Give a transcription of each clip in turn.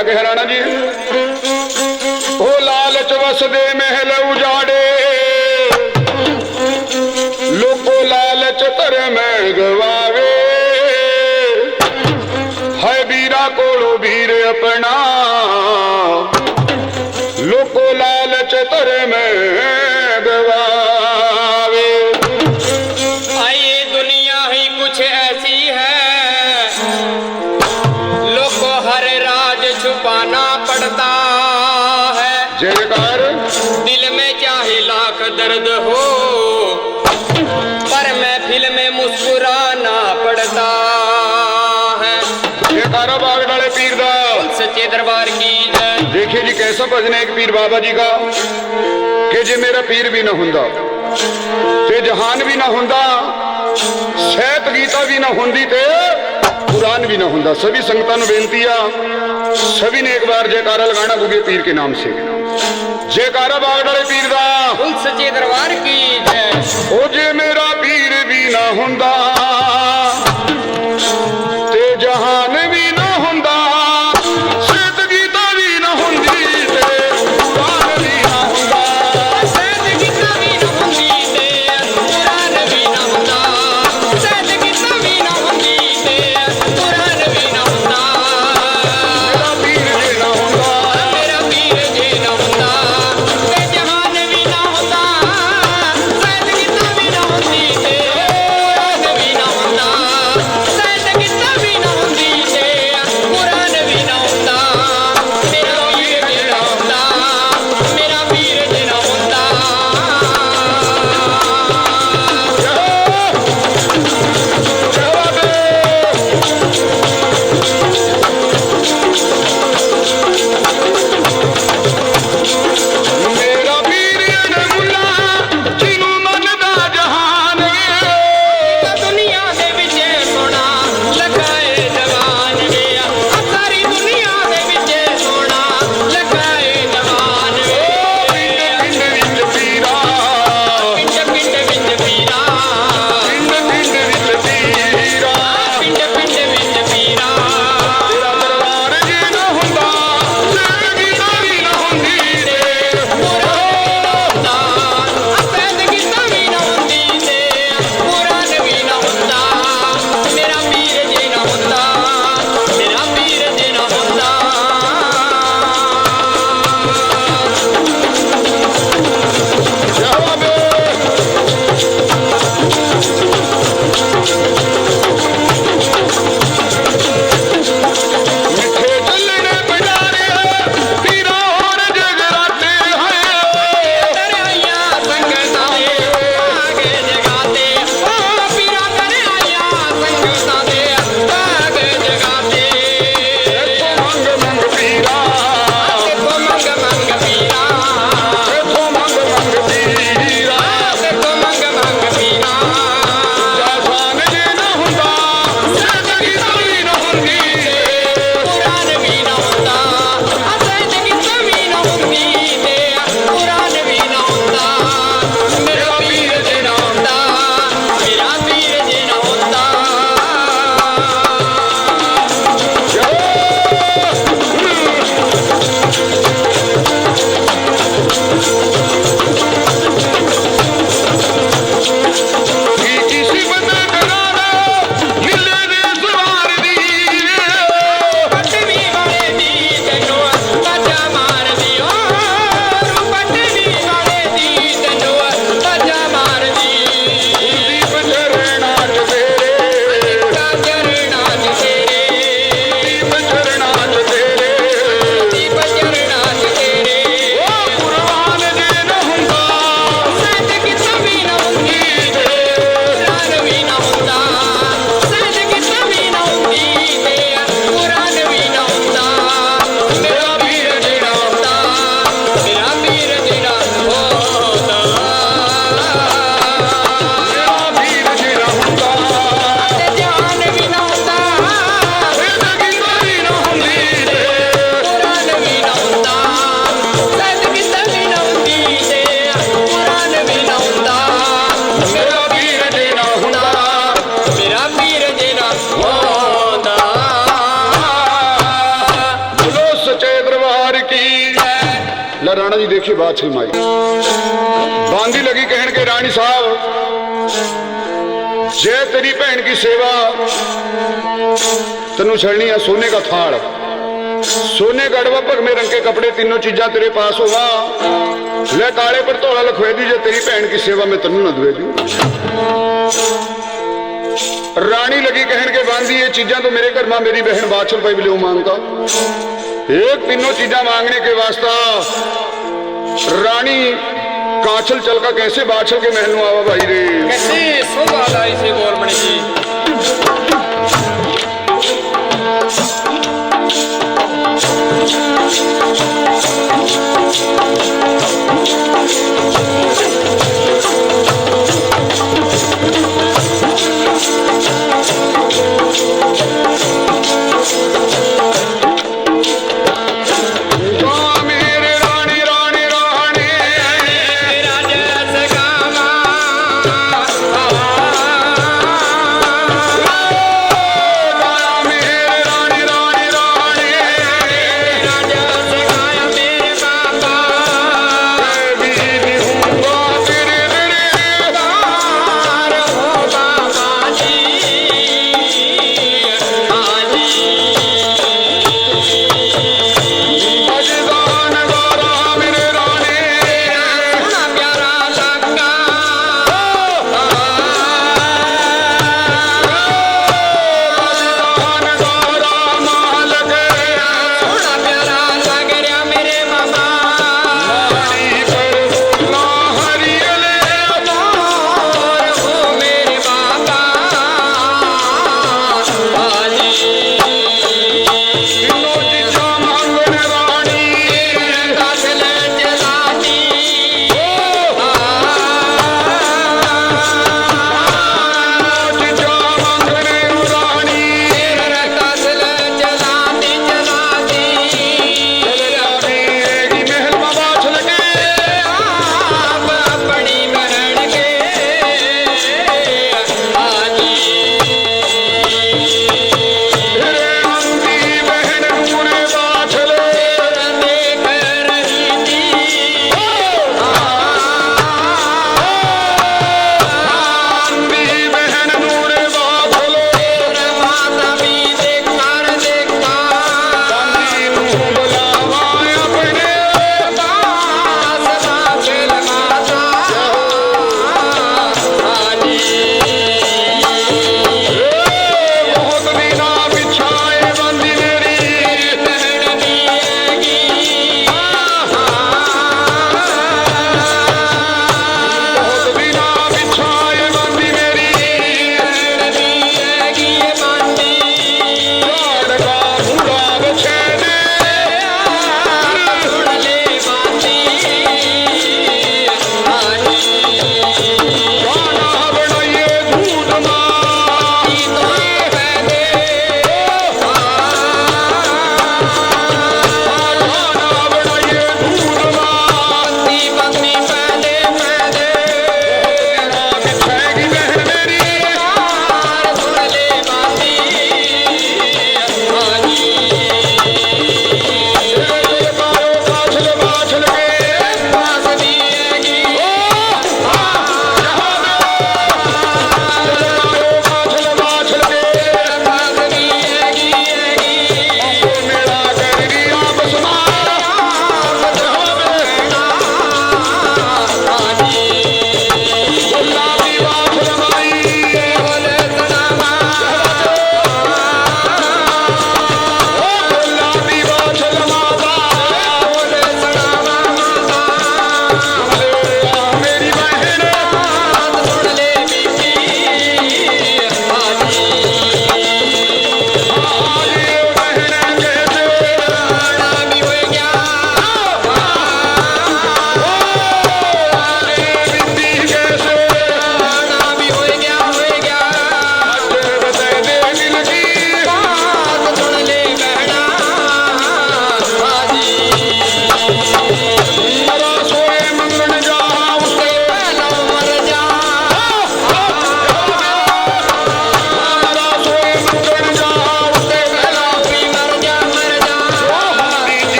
क्या कह राणा जी? ओ लालच वस दे महल उजाड़े, लोको लालच तर में गवावे, है वीरा कोड़ो वीर अपना, लोको लालच तर में गवावे। आइए दुनिया ही कुछ ऐसी है, लोग को हर राज छुपाना पड़ता है। जयकार। दिल में चाहे लाख दर्द हो, पर महफिल में मुस्कुराना पड़ता है। जयकारा बाग डाले पीर दा सच्चे दरबार की जय। देखिए जी कैसा भजन है एक पीर बाबा जी का कि जे मेरा पीर भी ना हुंदा ते जहान भी ना हुंदा, सहत गीता भी ना हुंदी ते कुरान भी ना हुंदा। सभी संगतां नूं बेनती आ, सभी ने एक बार जयकारा लगाना गुगे पीर के नाम से। जयकारा बाग डाले पीर दा सच्चे दरबार की जय। ओ जे मेरा पीर भी ना हुंदा ते जहान भी ना हुंदा, सहत गीता भी ना हुंदी ते कुरान भी ना हुंदा। सहत गीता भी ना हुंदी ते कुरान भी ना हुंदा, सहत गीता भी ना हुंदी ते कुरान भी ना हुंदा। मेरा पीर जे ना हुंदा, मेरा पीर जे ना हुंदा ते जहान भी ना हुंदा, सहत गीता भी ना हुंदी ते कुरान राणा जी देखिए बात सही माई बांदी लगी कहन के रानी साहब जे तेरी भैन की सेवा तेनू छड़नी है सोने का थाल सोने गड़वा भगमे रंग के कपड़े तीनों चीजा तेरे पास होगा ले काले पर धोला लखवे दी जे तेरी भैन की सेवा में तेनू न दुए दी रानी लगी कहन के बांधी ये चीजा तो मेरे घर मां मेरी बहन बाछल पे भी मांगता एक तीनों चीजा मांगने के वास्ता रानी कांचल चल का कैसे बाछल के महल में आवा भाई रे कैसे शोभा लाई से गोरमणि जी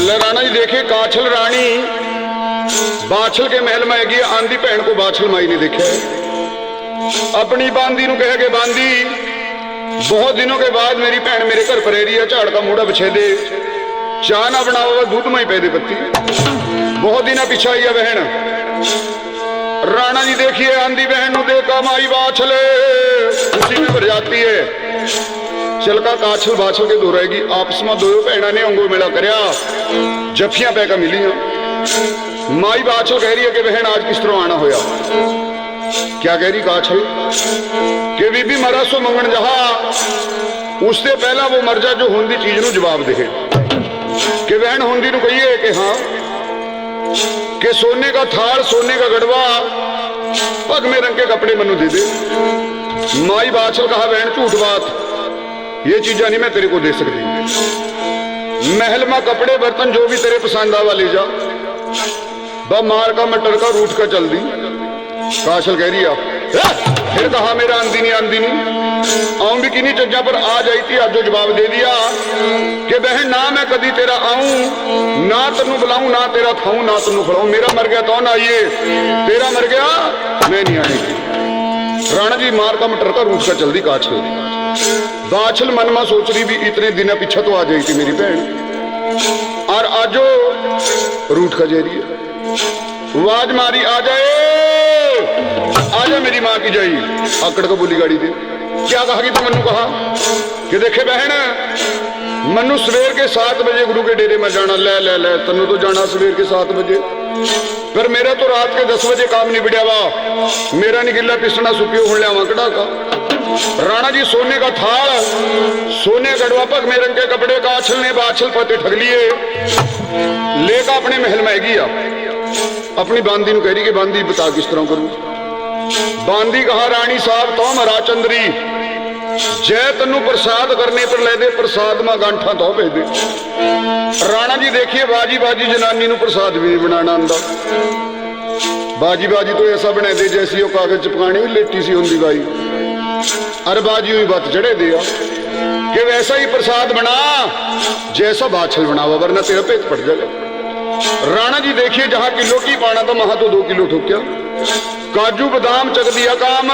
ले राणा जी देखिए काछल रानी बाछल के महल में हैगी, आंधी भैन को बाछल माई ने देखा है। अपनी बांदी नु कहे के बांदी बहुत दिनों के बाद मेरी भैन मेरे घर पर रही है, झाड़ का मूड़ा बिछे दे, चाह ना बनाओ दूध में ही पै दे पत्ती, बहुत दिन पीछा आई है बहन। राणा जी देखिए आंधी बहन नु देखा माई बाछले उसी में भर जाती है। चलका काछल बाछल के दो रहेगी, आपस में दो भैना ने अंगो मेला करया, जफियां पैका मिलियां। माई बाछल कह रही है कि बहन आज किस तरह आना होया। क्या कह रही काछल कि बीबी मरा सो मंगन जहा, उससे पहला वो मर जा जो होंदी चीज नु जवाब दे कि बहन होंदी नु कहिए कि हाँ कि सोने का थाल सोने का गड़वा पग में रंग के कपड़े मनु दे दे। माई बाछल कहा बहन झूठ बात, ये चीजा नहीं मैं तेरे को दे सकती। महल में कपड़े बर्तन जो भी तेरे पसंद आवा ले जा, ब मार का मटर का रूठ का चल दी। काछल कह रही फिर कहा मेरा आंदी नहीं आऊं भी किन्हीं चज्जा पर आ जाई थी, आज जो जवाब दे दिया कि बहन ना मैं कदी तेरा आऊं, ना तेनू बुलाऊं, ना तेरा खाऊं, ना तेनू खड़ाऊं। मेरा मर गया तो ना आइए, तेरा मर गया मैं नहीं आएगी। राणा जी मार का मटर का रूठ का चल दी काछल। बाछल मन में सोच रही भी इतने दिन पीछे तो आ जाई थी मेरी बहन, और आजो रूठ का जे रही है। आवाज मारी आ जाए, आजा मेरी माँ की जाई, आकड़ को बोली गाड़ी दे। क्या कहा कि तू मनु कहा कि देखे बहन मनु सवेर के 7 बजे गुरु के डेरे में जाना। ले ले ले तनु तो जाना सवेर के 7 बजे, पर मेरा तो रात के 10 बजे काम नहीं बिड़िया वा, मेरा नहीं गिल्ला पिसना सुपियो हो लिया कड़ा का। राणा जी सोने का थाल सोने गड़वा पग में रंग के कपड़े काछल ने बाछल पते ठग लिए, लेकर अपने महल में गया। अपनी बांदी नु कह रही कि बांदी बता किस तरह करूं। बांदी कहा रानी साहब तो मरा चंद्री जय तनु प्रसाद करने पर ले दे, प्रसाद में गांठा तो भेज दे। राणा जी देखिए बाजी बाजी जनानी नु प्रसाद भी नहीं बनाना आंदा। बाजी बाजी तो ऐसा बना दे जैसी वो कागज चिपकाने की लेटी सी होंगी बाई, अरे बाजी हुई बात चढ़े दिया कि वैसा ही प्रसाद बना जैसा बाछल बनावा, वरना तेरा पेट पड़ जाएगा। राणा जी देखिए जहां किलो की पाना था वहां तो 2 किलो ठोक्या। काजू बादाम चक दिया काम,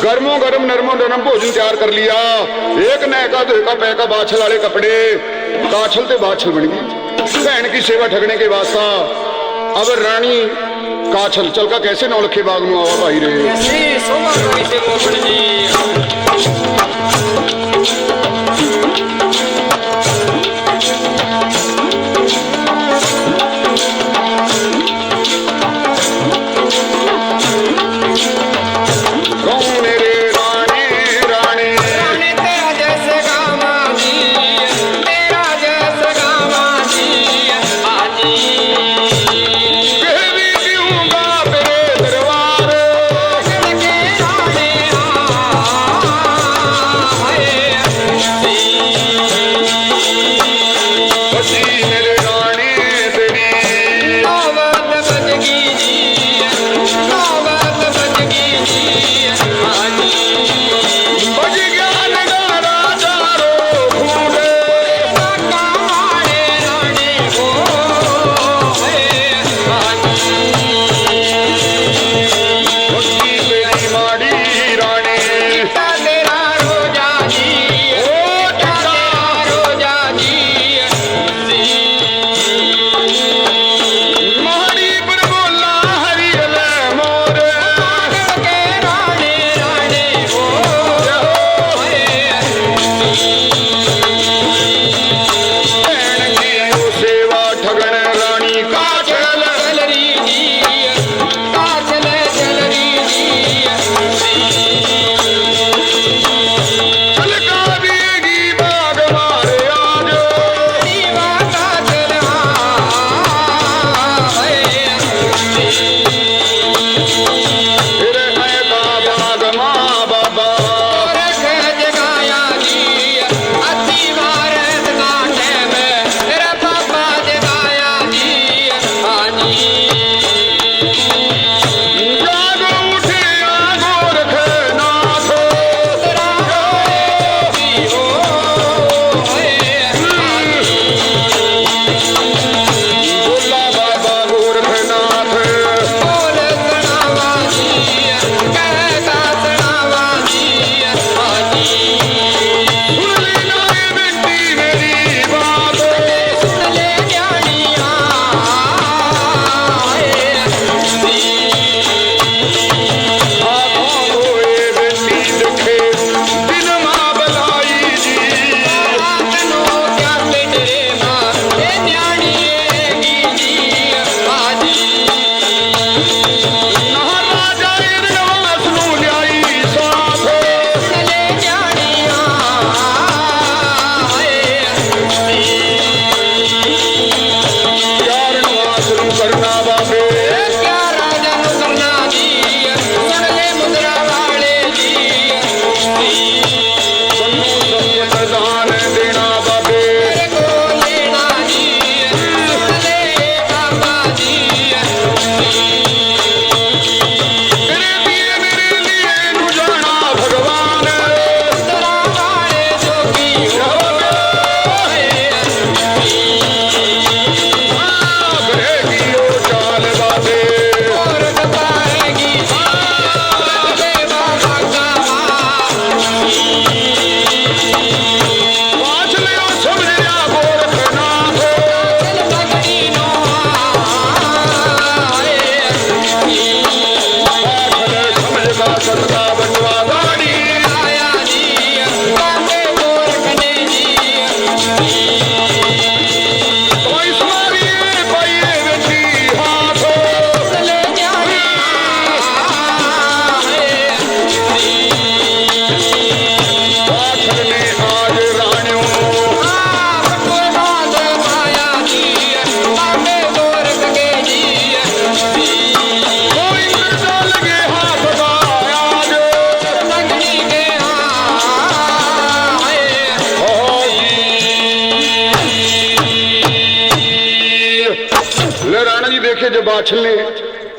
गर्मो गर्म नरमो नरम भोजन तैयार कर लिया। एक नैका धोका पैका बाछल वाले कपड़े, काछल ते बाछल बन गई बहन की सेवा ठगने के वास्ता। अब रानी काछल चल का कैसे नौलखे बाग में आवा भाई रे। ले राणा जी देखिए, जब बाछल ने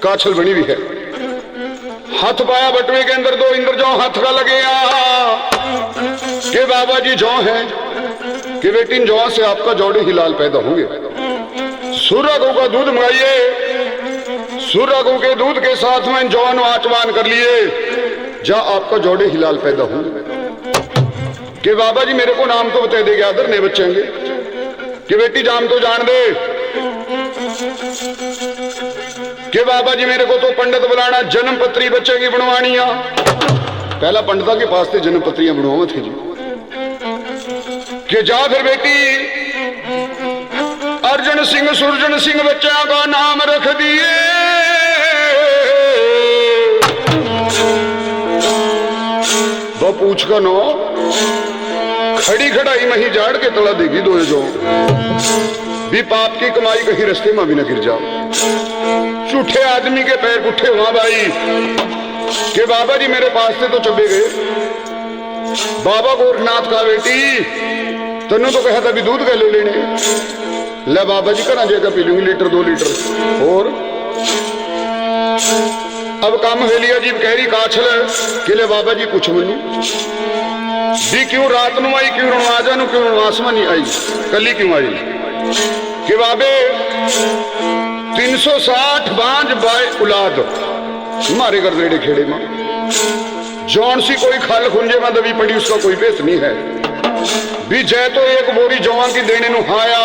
काछल बनी हुई है, हाथ पाया बटुए के अंदर, दो इंद्र जौ हाथ का लगे के बाबा जी जौ है कि बेटी जौ से आपका जोड़े ही लाल पैदा होंगे। सूर्य गौ का दूध मंगाइए, सूर्य गौ के दूध के साथ में जौन आचमान कर लिए, जा आपका जोड़े ही लाल पैदा होंगे। कि बाबा जी मेरे को नाम तो बता देगा, आदर नहीं बचेंगे कि बेटी जाम तो जान दे कि बाबा जी मेरे को तो पंडित बुलाना, जन्म पत्री बच्चे की बनवानिया। पहला पंडिता के पास थे जन्म पत्रियां बनवा थी जी, कि जा फिर बेटी अर्जुन सिंह सुरजन सिंह बच्चा का नाम रख दिए। वो पूछ का नो खड़ी खड़ाई में ही झाड़ के तला देगी दो जो भी पाप की कमाई कहीं रास्ते में भी न गिर जाओ। झूठे आदमी के पैर उठे वहां भाई कि बाबा जी मेरे पास से तो चबे गए। बाबा गोरखनाथ का बेटी तनु तो कहा था भी दूध का ले लेने, ले बाबा जी करा जगह पी लूंगी लीटर 2 लीटर और अब काम है लिया जी। कह रही काछल कि ले बाबा जी कुछ मनु भी क्यों रात नु आई, क्यों रणवाजा नु, क्यों रणवासमा नहीं आई, कली क्यों आई कि बाबे 360 बांझ बाय उलाद मारे कर रेड़े खेड़े में, जौन सी कोई खाल खुंजे में दबी पड़ी उसका कोई बेस नहीं है। भी जय तो एक बोरी जवान की देने नु हाया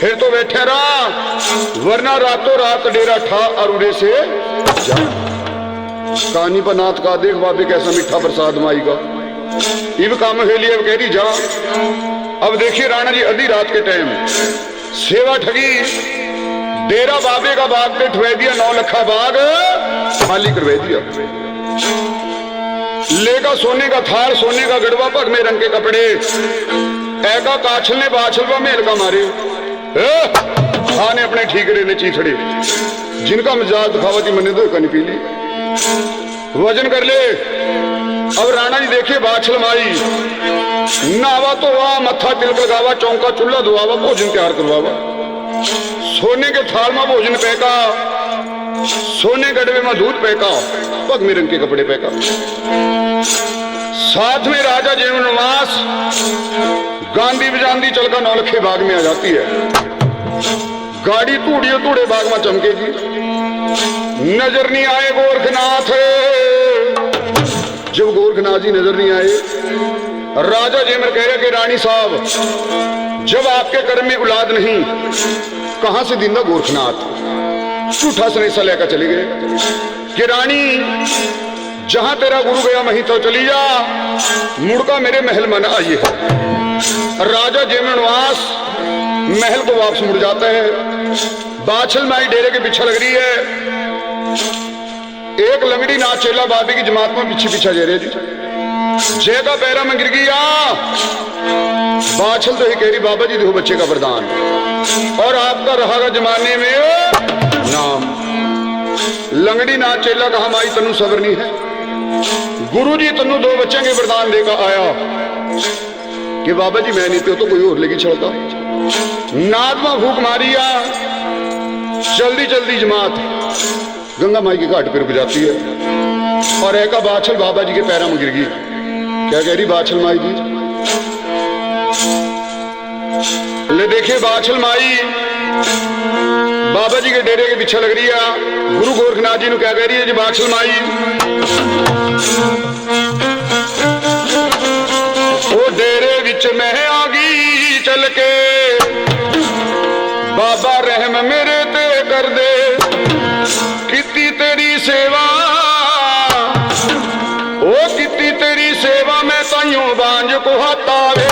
फिर तो बैठे रहा, वरना रातों रात डेरा ठा और उड़े से जा। कहानी पर नाथ का देख बाबे कैसा मीठा प्रसाद माईगा। इब काम है लिए कह रही जा। अब देखिए राणा जी आधी रात के टाइम सेवा ठगी, डेरा बाबे का बाग पे ठुए दिया, 9 लखा बाग खाली करवा दिया। लेगा सोने का थार, सोने का गड़वा, पग में रंग के कपड़े, ऐका काछल ने बाछलवा मेल का मारे खाने अपने ठीकरे ने चीखड़े, जिनका मिजाज दिखावती मने दो कनी पीली वजन कर ले। अब राणा जी देखे बाछल माई नावा तो वहा मत्था तिलक लगावा, चौंका चूल्हा धुआवा, भोजन तैयार करवावा। सोने के थाल में भोजन पैका, सोने गड़वे में दूध पैका, पग में रंग के कपड़े पैका। साथ में राजा जीवनवास गांधी बजांदी चलकर 9 लखे बाग में आ जाती है। गाड़ी तूड़ियो तूड़े बाग में चमकेगी, नजर नहीं आए गोरखनाथ। जब गोरखनाथ जी नजर नहीं आए, राजा जेमर कह रहे कि रानी साहब जब आपके कर्म में औलाद नहीं, कहां से दिंदा गोरखनाथ। झूठा सनेसा लेकर चले गए कि रानी जहां तेरा गुरु गया वहीं तो चली जा, मुड़का मेरे महल में न आई है। राजा जेमनवास महल को वापस मुड़ जाता है। बाछल माई डेरे के पीछे लग रही है, एक लंगड़ी नाथ चेला बाबे की जमात में पीछे पीछे जा रहे जी। जय का पैरा में गिर गया। बाछल तो ही कह रही बाबा जी देखो बच्चे का वरदान, और आपका रहा जमाने में नाम। लंगड़ी नाथ चेला कहा माई तनु सवरनी है, गुरु जी तनु 2 बच्चे के वरदान देकर आया कि बाबा जी मैं नहीं तो कोई और लेगी चलता। नाद में भूख मारिया, जल्दी जल्दी जमात गंगा माई के घाट पर रुक जाती है, और एका बाछल बाबा जी के पैरों में गिर गई। क्या कह रही बाछल माई जी? ले देखिए बाछल माई बाबा जी के डेरे के पीछे लग रही है। गुरु गोरखनाथ जी ने क्या कह रही है जी बाछल माई? ओ डेरे विच मैं आ गई चल के, बाबा रहम मेरे ते कर दे, किती तेरी सेवा, ओ किती तेरी सेवा, मैं ताइयों बांझ को हटावे।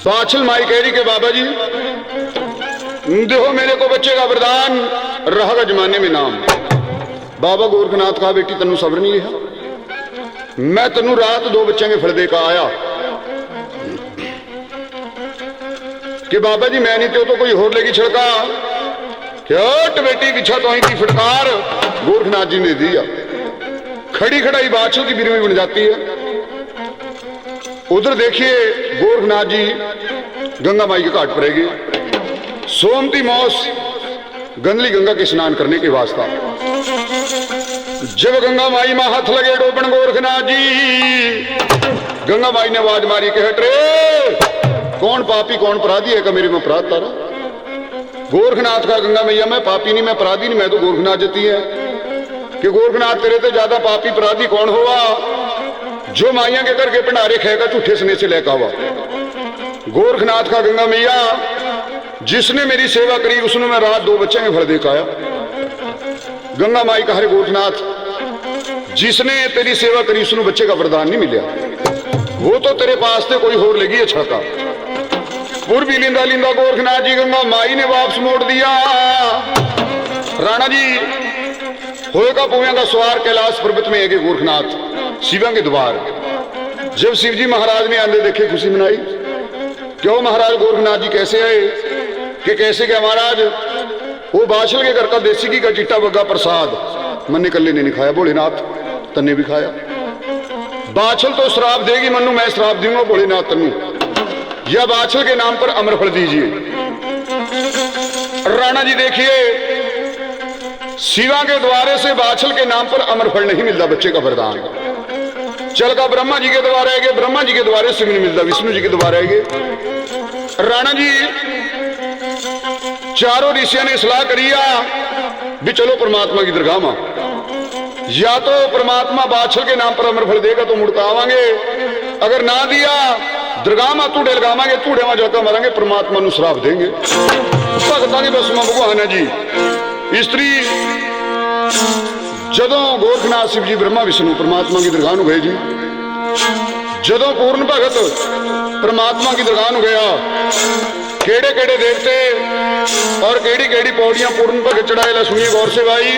बाछल माई कह रही कि बाबा जी देखो मेरे को बच्चे का वरदान रहेगा जमाने में नाम। बाबा गोरखनाथ कहा बेटी तेनू सब्र नहीं रहा, मैं तेनू रात 2 बच्चों के फल दे का आया कि बाबा जी मैं नहीं तो कोई होर लेगी छिड़का क्या बेटी की छत वहीं की फटकार गोरखनाथ जी ने दिया। खड़ी खड़ाई बाछल की बिरवी बन जाती है। उधर देखिए गोरखनाथ जी गंगा माई के घाट पर गए। सोमती मौस गंदली गंगा के स्नान करने के वास्ता जब गंगा माई में हाथ लगे डोबन गोरखनाथ जी, गंगा माई ने आवाज मारी के हट रे कौन पापी कौन अपराधी है का मेरे में अपराध तारा। गोरखनाथ का गंगा मैया मैं पापी नहीं मैं अपराधी नहीं मैं तो गोरखनाथ जती है कि गोरखनाथ तेरे तो ज्यादा पापी अपराधी कौन हुआ जो माइया के करके भंडारे खाएगा झूठे सने से लेकर हुआ। गोरखनाथ का गंगा मैया जिसने मेरी सेवा करी उसने मैं रात 2 बच्चे के फल दे के आया। गंगा माई का हरे गोरखनाथ जिसने तेरी सेवा करी उसने बच्चे का वरदान नहीं मिला, वो तो तेरे पास से कोई होर लगी अच्छा का। पूर्वी लिंदा लिंदा गोरखनाथ जी गंगा माई ने वापस मोड़ दिया। राणा जी होएगा पुएगा सवार कैलाश पर्वत में है गोरखनाथ शिवा के द्वार। जब शिव जी महाराज ने आंधे देखे खुशी मनाई। क्यों महाराज गोरखनाथ जी कैसे आए कि कैसे गया महाराज वो बाछल के घर का देसी घी का चिट्टा बग्गा प्रसाद मन्ने कल्ले ने नहीं खाया, भोलेनाथ तन्ने भी खाया। बाछल तो श्राप देगी मन्नू मैं श्राप दूंगा भोलेनाथ तन्नू, या बाछल के नाम पर अमरफल दीजिए। राणा जी देखिए शिवा के द्वारे से बाछल के नाम पर अमरफल नहीं मिलता बच्चे का वरदान। चल का ब्रह्मा जी के द्वारा है, ब्रह्मा जी के द्वारे से नहीं मिलता विष्णु जी के द्वारा है। राणा जी चारों ऋषियों ने सलाह करिया भी चलो परमात्मा की दरगाह में, या तो परमात्मा बाछल के नाम पर अमरफल देगा तो मुड़का आवांगे, अगर ना दिया दरगाह में तूड़े लगावांगे तूड़े में जलका मारेंगे परमात्मा नु श्राप देंगे। भगतां की बस में भगवान है जी। स्त्री जदों गोरखनाथ शिव जी ब्रह्मा विष्णु परमात्मा की दरगाह गए जी, जदों पूर्ण भगत परमात्मा की दरगाह गया केड़े केड़े देवते और केड़ी केड़ी पौड़ियां पूर्ण भगत चढ़ाए ला सुनिए गौर से भाई।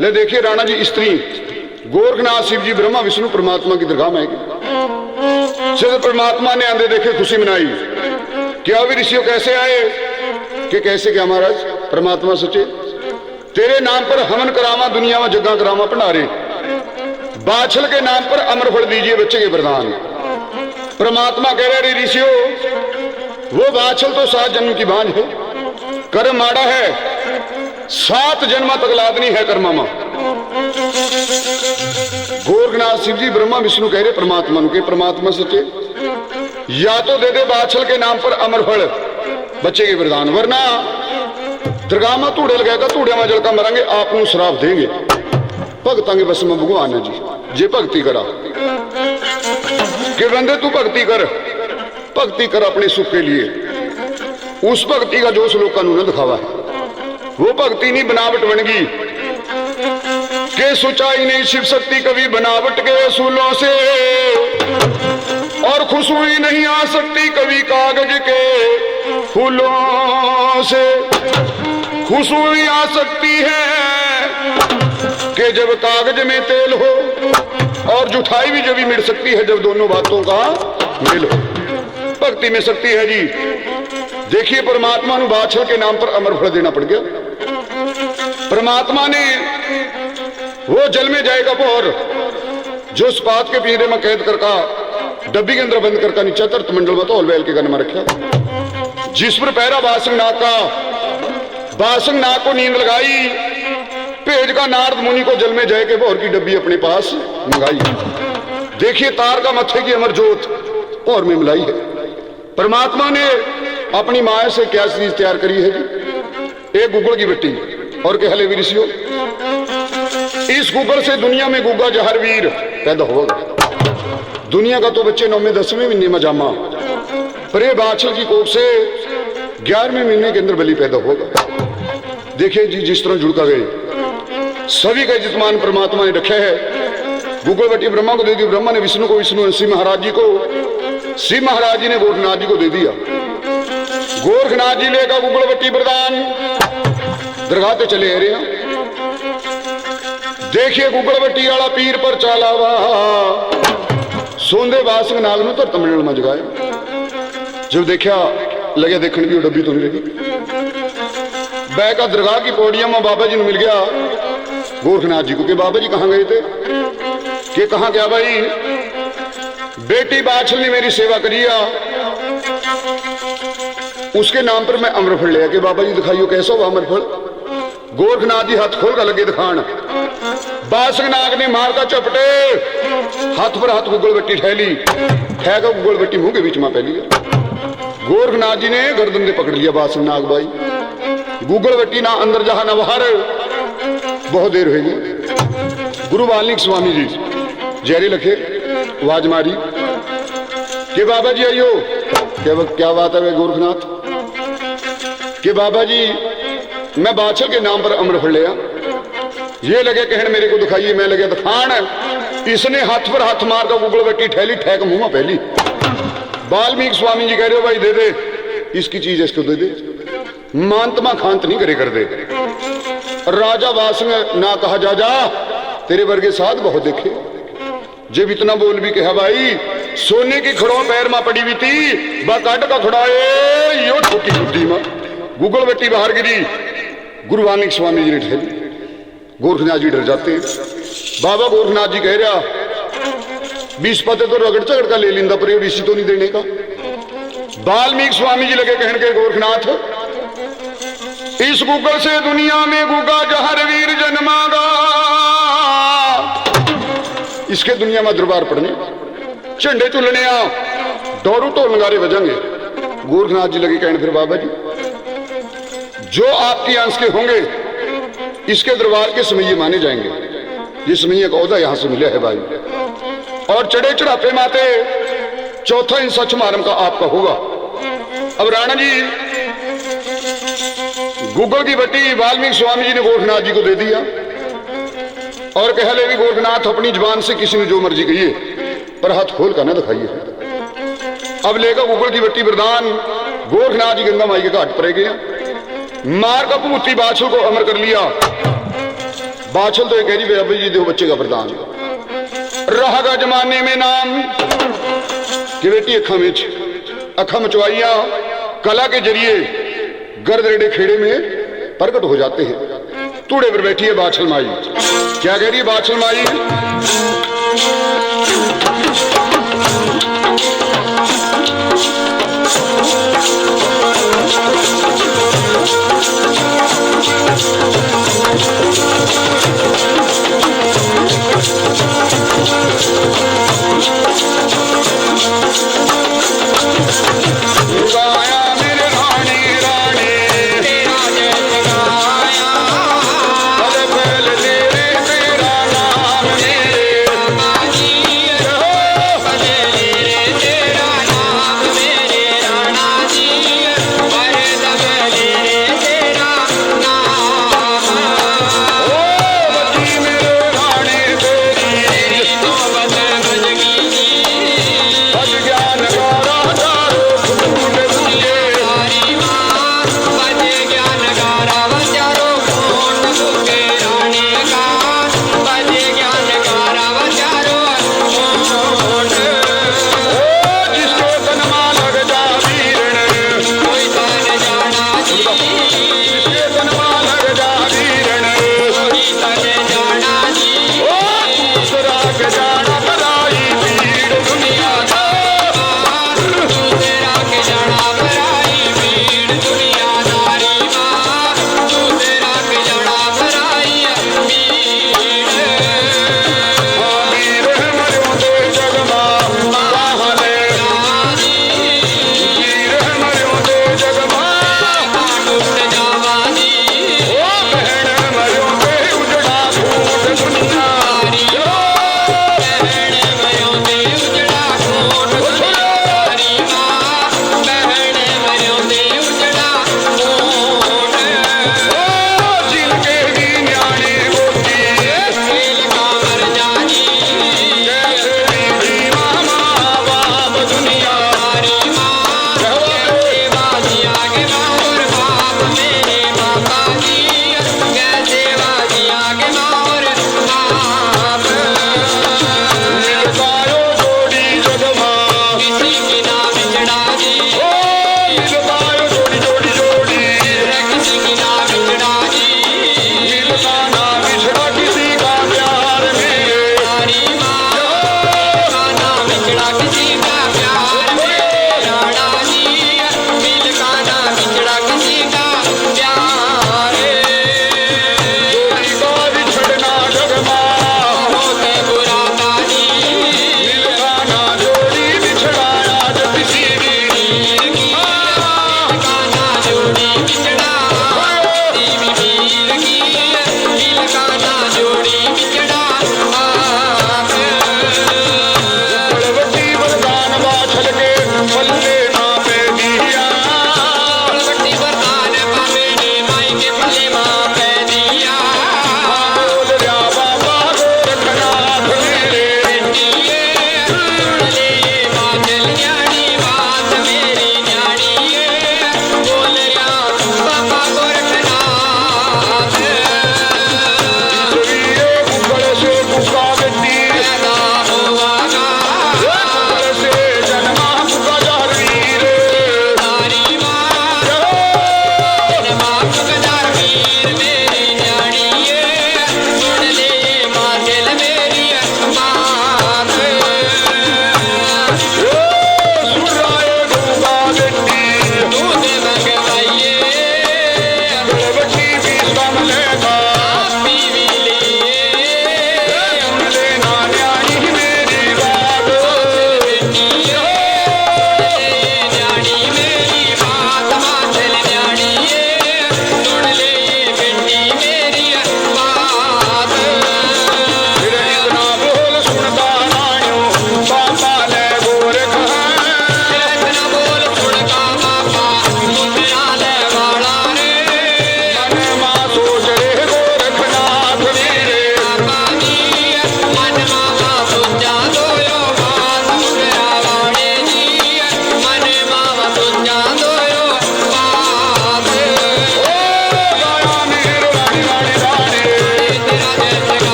ले देखिए राणा जी, स्त्री गोरखनाथ शिव जी ब्रह्मा विष्णु परमात्मा की दरगाह में गए। सिद्ध परमात्मा ने आंधे देखे खुशी मनाई। क्या भी ऋषियों कैसे आए कि कैसे क्या महाराज परमात्मा सोचे तेरे नाम पर हमन करामा दुनिया में जग्गा करामा भंडारे, बाछल के नाम पर अमर फल दीजिए बच्चे के वरदान। परमात्मा कह रहे ऋषियों वो बाछल तो 7 जन्म की बांझ है, कर्म माड़ा है, 7 जन्म तक लादनी है कर्मा मां। गोरखनाथ शिव जी ब्रह्मा विष्णु कह रहे परमात्मा के परमात्मा सचे या तो दे दे बाछल के नाम पर अमर फल बच्चे के वरदान, वरना दरगाह में धूड़े लगाएगा, धूड़े में जलका मरेंगे, आप श्राप देंगे। भगतां के बस में भगवान है जी, जे भक्ति करा कि बंदे तू भक्ति कर अपने सुख के लिए। उस भक्ति का जोश लोगों ने दिखावा है, वो भक्ति नहीं बनावट बन गई के सुचाई नहीं शिव शक्ति कभी बनावट के असूलों से, और खुशबू ही नहीं आ सकती कभी कागज के फूलों से। खुशबू ही आ सकती है कि जब कागज में तेल हो, और जुठाई भी जब भी मिल सकती है जब दोनों बातों का मेल हो। भक्ति में शक्ति है जी। देखिए परमात्मा ने बाछल के नाम पर अमर फल देना पड़ गया। परमात्मा ने वो जल में जाएगा और जो इस बात के पीरे में कैद करका डब्बी के अंदर बंद करका नीचा तरत मंडल में तो हलवेल के गन में रखा, जिस पर पैरा बासंग नाग का, बासंग नाग को नींद लगाई, भेज का नारद मुनि को जल में जाए के भौर की डब्बी अपने पास मंगाई। देखिए तार का मत्थे की अमर जोत भौर में मिलाई है। परमात्मा ने अपनी माया से क्या चीज तैयार करी है जी, एक गुगल की मिट्टी और के हले ऋषियों इस गुगल से दुनिया में गुगा जहर वीर पैदा होगा। दुनिया का तो बच्चे 9वें 10वें महीने में जामा, पर ये बाछल की कोख से 11वें महीने के अंदर बलि पैदा होगा। देखिए जी जिस तरह जुड़का गए सभी का जितमान परमात्मा ने रखे है। गुगल बट्टी ब्रह्मा को दे दी, ब्रह्मा ने विष्णु को, विष्णु ने शिव महाराज जी को, शिव महाराज जी ने गोरखनाथ जी को दे दिया। गोरखनाथ जी लेगा गुगल बट्टी वरदान दरगाह पे चले रहे हैं। देखिए गुगल बट्टी वाला पीर पर चालावा सोंदे बासंग नाग नु धरत मंडल में जगाया। जब देखा लगे देखने की डब्बी तो नहीं लगी। बैका दरगाह की पौड़िया में बाबा जी ने मिल गया गोरखनाथ जी को कि बाबा जी कहाँ गए थे, कि कहाँ गया भाई, बेटी बाछल ने मेरी सेवा करिया, उसके नाम पर मैं अमरफल लिया। कि बाबा जी दिखाइयो कैसा हुआ अमरफल। गोरखनाथ जी हाथ खोल कर लगे दिखान। बासंग नाग ने मार का चपटे हाथ पर हाथ गुगल बट्टी ठहली, ठहका गुगल बट्टी मुंह के बीच में पहली। गोरखनाथ जी ने गर्दन से पकड़ लिया बासंग नाग भाई, गुगल बट्टी ना अंदर जहां न बाहर। बहुत देर हो गई। गुरु वाल्मीकि स्वामी जी जहरी लखे आवाज मारी कि बाबा जी आइयो। क्या बात है गोरखनाथ, कि बाबा जी मैं बाछल के नाम पर अमर फल लिया। ये लगे कहने मेरे को दिखाइए, मैं लगे दिखान। इसने हाथ पर हाथ मार कर गुगल बट्टी ठहली, ठहक मुंह में पहली। वाल्मीकि स्वामी जी कह रहे हो भाई दे दे इसकी चीज, इसको दे दे, मांतमा खांत नहीं करे कर दे। राजा बासंग ना कहा जा जा तेरे वर्गे साथ बहुत देखे। जब इतना बोल भी कहा भाई सोने की खड़ो पैर में पड़ी हुई थी, बाकाट का खड़ाए यो छोटी बुद्धि में गुगल बट्टी बाहर गिरी। गुरु वाल्मीकि स्वामी जी ने ठहरी। गोरखनाथ जी डर जाते। बाबा गोरखनाथ जी कह रहा 20 पते तो रगड़ झगड़ का ले लिंदा पर ऋषि तो नहीं देने का। वाल्मीकि स्वामी जी लगे कहने के गोरखनाथ इस गुगल से दुनिया में गुगा जहर वीर जन्मागा। इसके दुनिया में दरबार पड़ने, झंडे चुलने दौड़ू तो नगारे बजेंगे। गोरखनाथ जी लगे कहने फिर बाबा जी जो आपकी अंश के होंगे इसके दरबार के समैये माने जाएंगे। ये समैये का औदा यहां से मिला है भाई। और चढ़े चढ़ापे माते चौथा इन सच मारम का आपका होगा। अब राणा जी गुगल की बट्टी वाल्मीकि स्वामी जी ने गोरखनाथ जी को दे दिया और कह ले गोरखनाथ अपनी जुबान से किसी ने जो मर्जी कहिए पर हाथ खोल कर ना दिखाइए। अब लेकर गुगल की बट्टी वरदान गोरखनाथ जी गंगा माई के घाट पर गए, मार का भूती बाछल को अमर कर लिया। बाछल तो ये कह रही बाबा जी देखो बच्चे का प्रदान रहेगा जमाने में नाम कि बेटी अखा मचवाइया कला के जरिए गर्द रेडे खेड़े में प्रकट हो जाते हैं। तूड़े पर बैठी है बाछल माई, क्या कह रही है बाछल माई? गाया मेरे रानी रानी तेरा जय गाया पल पल तेरे तेरा नाम मेरे बाजी रहो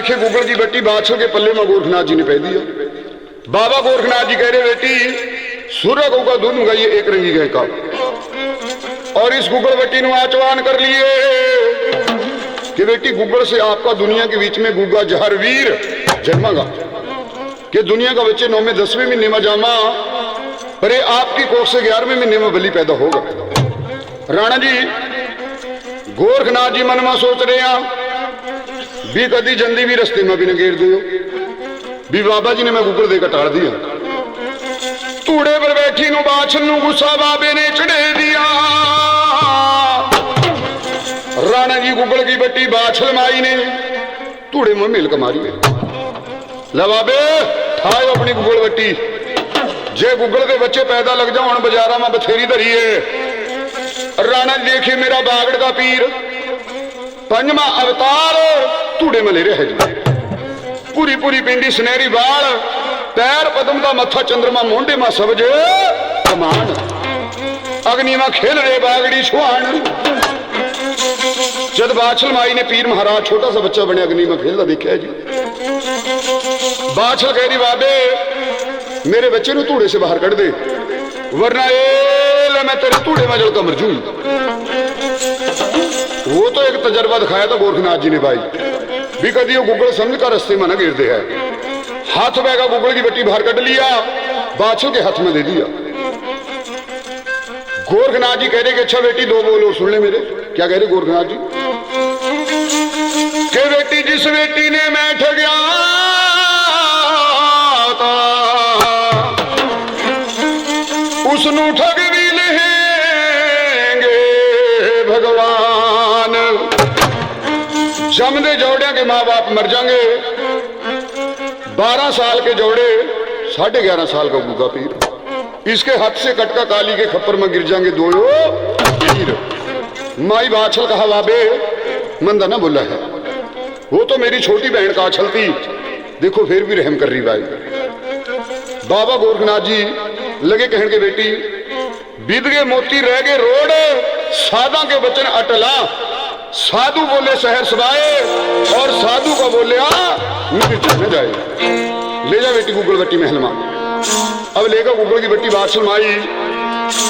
देखे गूगल की बट्टी बादशाह के पल्ले में गोरखनाथ जी ने पह दिया। बाबा गोरखनाथ जी कह रहे बेटी सूर्य गौ का दूध मंगाइए एक रंगी गाय का, और इस गुगल बट्टी ने आचवान कर लिए कि बेटी गुगल से आपका दुनिया के बीच में गुगा जहर वीर जन्मागा, कि दुनिया का बच्चे 9 में 10वें महीने में जामा, पर ये आपकी कोख से 11वें महीने में बलि पैदा होगा। राणा जी गोरखनाथ जी मन में सोच रहे हैं भी कदी जल्दी भी रस्ते में भी न घेर दियो, भी बाबा जी ने मैं गुगल देकर टाड़ दिया। तूड़े पर बैठी नु बाछल नु गुस्सा बाबे ने चढ़े दिया। राणा जी गुगल की बट्टी बाछल माई ने तूड़े में मिल मारी। ला बाबे ठाए अपनी गुगल बट्टी, जे गुगल के बच्चे पैदा लग जाओ बाजारा में बथेरी धरी है। राणा जी देखिए मेरा बागड़ का पीर पंजवा अवतार तूड़े में ले रहे है जी। पूरी पूरी पिंडी सुनहरी बाल, पैर पद्म का मथा चंद्रमा मोंडे में सबजे कमान, अग्नि में खेल रहे बागड़ी छुआन। जब बाछल माई ने पीर महाराज छोटा सा बच्चा बने अग्नि में खेलता देखा जी। बाछल कह रही बाबे मेरे बच्चे को तूड़े से बाहर कट दे, वरना मैं तेरे तूड़े में जलकर मर जूंगी। वो तो एक तजर्बा दिखाया था गोरखनाथ जी ने भाई, भी कभी वो गुगल समझ कर रस्ते में न गिर दे है। हाथ बैगा गुगल की बट्टी बाहर कट लिया, बाछल के हाथ में दे दिया। गोरखनाथ जी कह रहे कि अच्छा बेटी दो बोलो सुन ले मेरे। क्या कह रहे गोरखनाथ जी कि बेटी जिस बेटी ने मैं ठगया था उसनु ठग भी लेंगे भगवान। जमदे जोड़िया के माँ बाप मर जाएंगे, 12 साल के जोड़े 11.5 साल का गुगा पीर, इसके हाथ से कटका काली के खप्पर में गिर जाएंगे दो पीर। माई बाछल कहा बाबे मंदा ना बोला है, वो तो मेरी छोटी बहन का छलती, देखो फिर भी रहम कर रही भाई। बाबा गोरखनाथ जी लगे कहने के बेटी बीत गए मोती रह गए रोड, सादा के वचन अटला, साधु बोले शहर सबाए और साधु का बोले मेरे चढ़ने जाए। ले जा बेटी गुगल बट्टी महल में। अब लेकर गुगल की बट्टी बाछल माई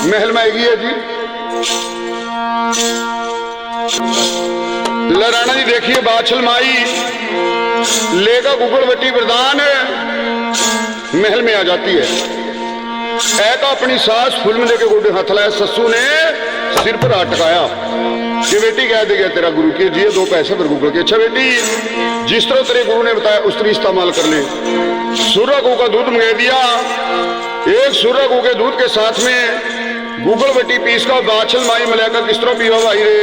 महल में आएगी है जी। लराना जी देखिए बाछल माई लेकर गुगल बट्टी प्रधान महल में आ जाती है। ऐका अपनी सास फुल लेके गोडे हाथ लाया, ससु ने सिर पर अटकाया कि बेटी कह दे गया तेरा गुरु के दिए 2 पैसे पर गूगल के। अच्छा बेटी जिस तरह तेरे गुरु ने बताया उस तरह इस्तेमाल कर ले। सूर्य गौ का दूध मंगा दिया, एक सूर्य गौ के दूध के साथ में गूगल बट्टी पीस का बाछल माई मिलाकर किस तरह पीवा भाई रे।